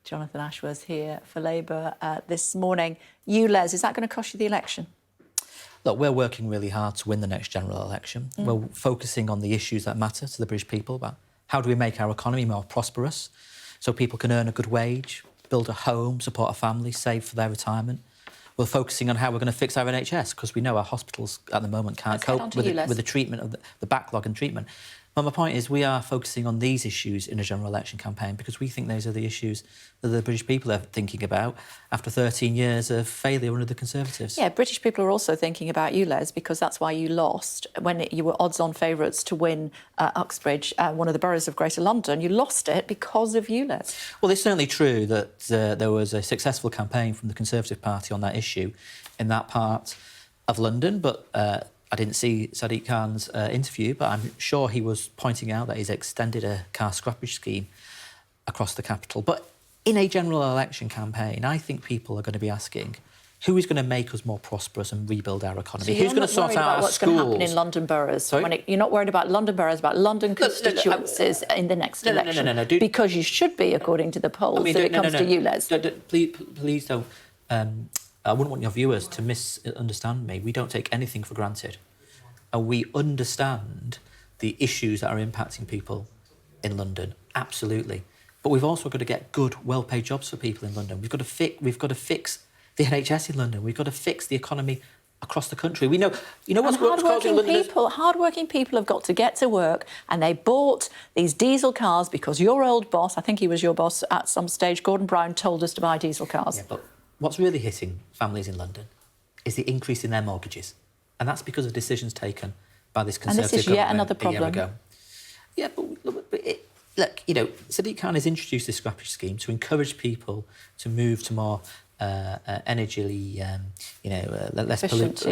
Jonathan Ashworth here for Labour this morning. ULEZ, is that going to cost you the election? Look, we're working really hard to win the next general election. We're focusing on the issues that matter to the British people, about how do we make our economy more prosperous so people can earn a good wage, build a home, support a family, save for their retirement. We're focusing on how we're going to fix our NHS, because we know our hospitals at the moment can't cope with the treatment of the backlog and treatment. But my point is, we are focusing on these issues in a general election campaign because we think those are the issues that the British people are thinking about after 13 years of failure under the Conservatives. Yeah, British people are also thinking about ULEZ because that's why you lost when you were odds-on favourites to win Uxbridge, one of the boroughs of Greater London. You lost it because of ULEZ. Well, it's certainly true that there was a successful campaign from the Conservative Party on that issue in that part of London, but I didn't see Sadiq Khan's interview, but I'm sure he was pointing out that he's extended a car scrappage scheme across the capital. But in a general election campaign, I think people are going to be asking, who is going to make us more prosperous and rebuild our economy? So who's going to sort out our what's schools? Going to happen in London boroughs? Sorry? You're not worried about London boroughs, about London constituencies in the next election? No. Because you should be, according to the polls, if it comes to ULEZ. Please don't. I wouldn't want your viewers to misunderstand me. We don't take anything for granted. And we understand the issues that are impacting people in London, absolutely. But we've also got to get good, well-paid jobs for people in London. We've got to fix the NHS in London. We've got to fix the economy across the country. We know what's causing London. Hard-working people have got to get to work, and they bought these diesel cars because your old boss, I think he was your boss at some stage, Gordon Brown, told us to buy diesel cars. Yeah, but what's really hitting families in London is the increase in their mortgages. And that's because of decisions taken by this Conservative government another problem. A year ago. Yeah, but look, Sadiq Khan has introduced this scrappage scheme to encourage people to move to more energy, less efficient,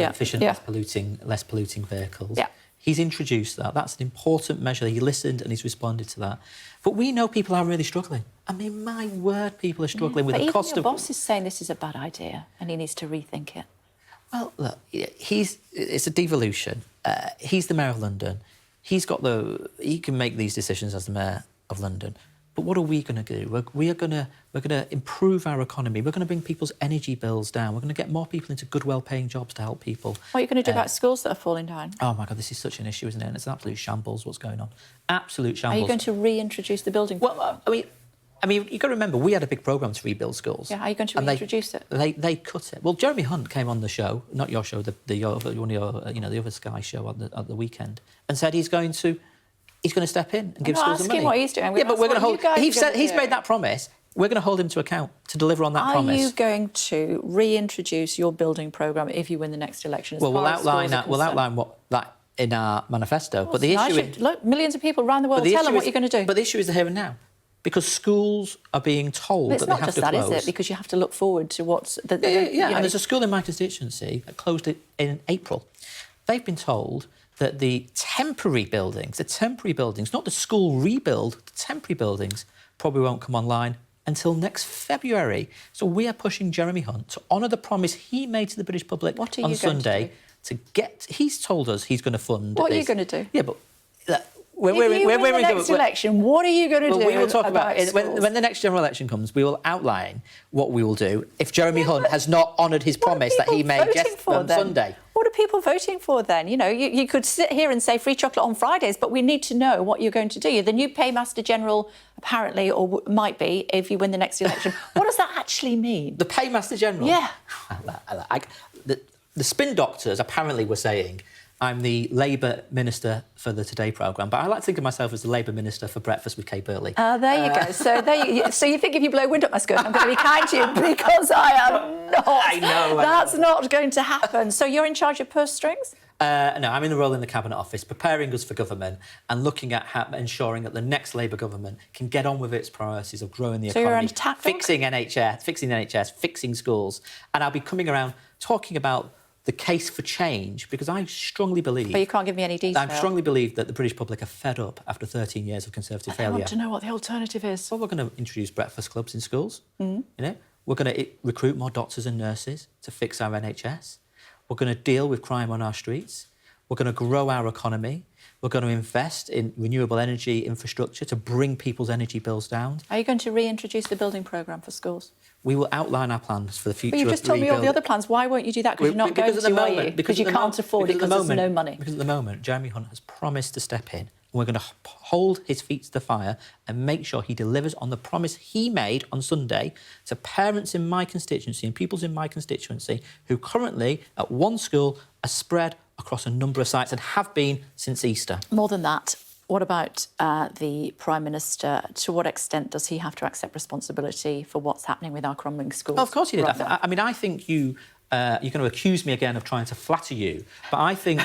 less polluting vehicles. Yeah. He's introduced that. That's an important measure. He listened and he's responded to that. But we know people are really struggling. I mean, my word, people are struggling with the cost of... But even your boss is saying this is a bad idea and he needs to rethink it. Well, look, it's a devolution. He's the Mayor of London. He can make these decisions as the Mayor of London. But what are we going to do? We're going to improve our economy. We're going to bring people's energy bills down. We're going to get more people into good, well-paying jobs to help people. What are you going to do about schools that are falling down? Oh, my God, this is such an issue, isn't it? And it's an absolute shambles, what's going on. Absolute shambles. Are you going to reintroduce the building programme? Well, I mean, you've got to remember, we had a big programme to rebuild schools. Yeah, how are you going to reintroduce it? They cut it. Well, Jeremy Hunt came on the show, not your show, the other Sky show at the weekend, and said he's going to step in and give schools the money. Asking what he's doing. Yeah, but we're going to hold. He's made that promise. We're going to hold him to account to deliver on that promise. Are you going to reintroduce your building programme if you win the next election? Well, we'll outline that. We'll outline what that in our manifesto. But the issue is, look, millions of people around the world. Tell them what you're going to do. But the issue is the here and now. Because schools are being told that they have to close. It's not just that, is it? Because you have to look forward to what's... And there's a school in my constituency that closed it in April. They've been told that the temporary buildings, not the school rebuild, the temporary buildings probably won't come online until next February. So we are pushing Jeremy Hunt to honour the promise he made to the British public on Sunday to get... He's told us he's going to fund... What are you going to do? Yeah, but... If you win the next election, what are you going to do? We will talk about it. When the next general election comes, we will outline what we will do if Jeremy Hunt has not honoured his promise that he made on Sunday. What are people voting for then? You could sit here and say free chocolate on Fridays, but we need to know what you're going to do. You're the new Paymaster General, apparently, or might be, if you win the next election. What does that actually mean? The Paymaster General? Yeah. The spin doctors apparently were saying, I'm the Labour Minister for the Today programme, but I like to think of myself as the Labour Minister for Breakfast with Kate Burley. There you go. So you think if you blow wind up my skirt, I'm going to be kind to you because I am not. I know. That's not going to happen. So you're in charge of purse strings? No, I'm in the role in the Cabinet Office, preparing us for government and looking at ensuring that the next Labour government can get on with its priorities of growing the economy, you're on attack fixing the NHS, fixing schools, and I'll be coming around talking about the case for change, because I strongly believe... But you can't give me any detail. I strongly believe that the British public are fed up after 13 years of Conservative failure. I want to know what the alternative is. Well, we're going to introduce breakfast clubs in schools. We're going to recruit more doctors and nurses to fix our NHS. We're going to deal with crime on our streets. We're going to grow our economy. We're going to invest in renewable energy infrastructure to bring people's energy bills down. Are you going to reintroduce the building programme for schools? We will outline our plans for the future. But you just told me all the other plans. Why won't you do that? Because you're not going to, are you? Because you can't afford it because there's no money. Because at the moment, Jeremy Hunt has promised to step in, and we're going to hold his feet to the fire and make sure he delivers on the promise he made on Sunday to parents in my constituency and pupils in my constituency who currently at one school are spread across a number of sites and have been since Easter. More than that, what about the Prime Minister? To what extent does he have to accept responsibility for what's happening with our crumbling schools? Well, of course he did. Brother? I mean, I think you're going to accuse me again of trying to flatter you, but I think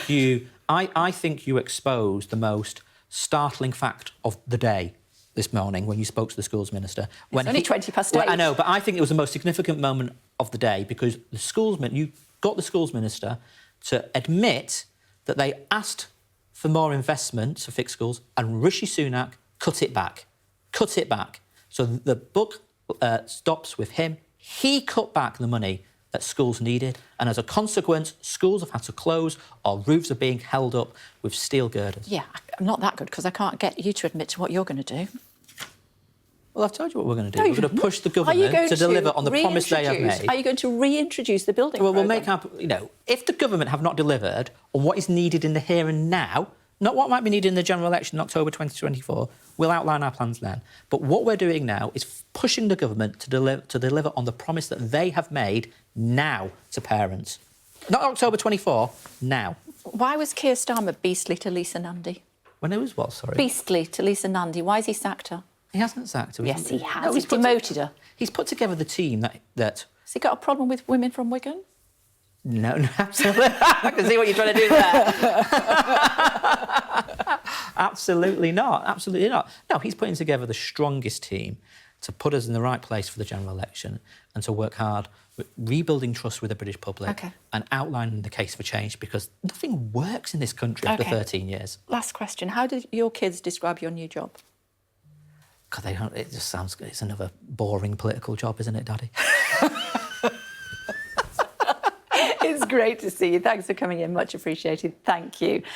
I think you exposed the most startling fact of the day this morning when you spoke to the schools minister. It's only 20 past 8. I know, but I think it was the most significant moment of the day because you got the schools minister to admit that they asked for more investment to fix schools, and Rishi Sunak cut it back. Cut it back. So the buck stops with him. He cut back the money that schools needed, and as a consequence, schools have had to close or roofs are being held up with steel girders. Yeah, I'm not that good because I can't get you to admit to what you're going to do. Well, I've told you what we're going to do. No, We're going to push the government to deliver on the promise they have made. Are you going to reintroduce the building Well, we'll programme? make our... if the government have not delivered on what is needed in the here and now, not what might be needed in the general election in October 2024, we'll outline our plans then. But what we're doing now is pushing the government to deliver on the promise that they have made now to parents. Not October 24, now. Why was Keir Starmer beastly to Lisa Nandy? When it was what, sorry? Beastly to Lisa Nandy. Why has he sacked her? He hasn't sacked her. Yes, he has. No, He's demoted her. He's put together the team that... Has he got a problem with women from Wigan? No, absolutely. I can see what you're trying to do there. Absolutely not. Absolutely not. No, he's putting together the strongest team to put us in the right place for the general election and to work hard with rebuilding trust with the British public and outlining the case for change because nothing works in this country after 13 years. Last question. How do your kids describe your new job? God, they don't. It just sounds... It's another boring political job, isn't it, Daddy? It's great to see you. Thanks for coming in. Much appreciated. Thank you.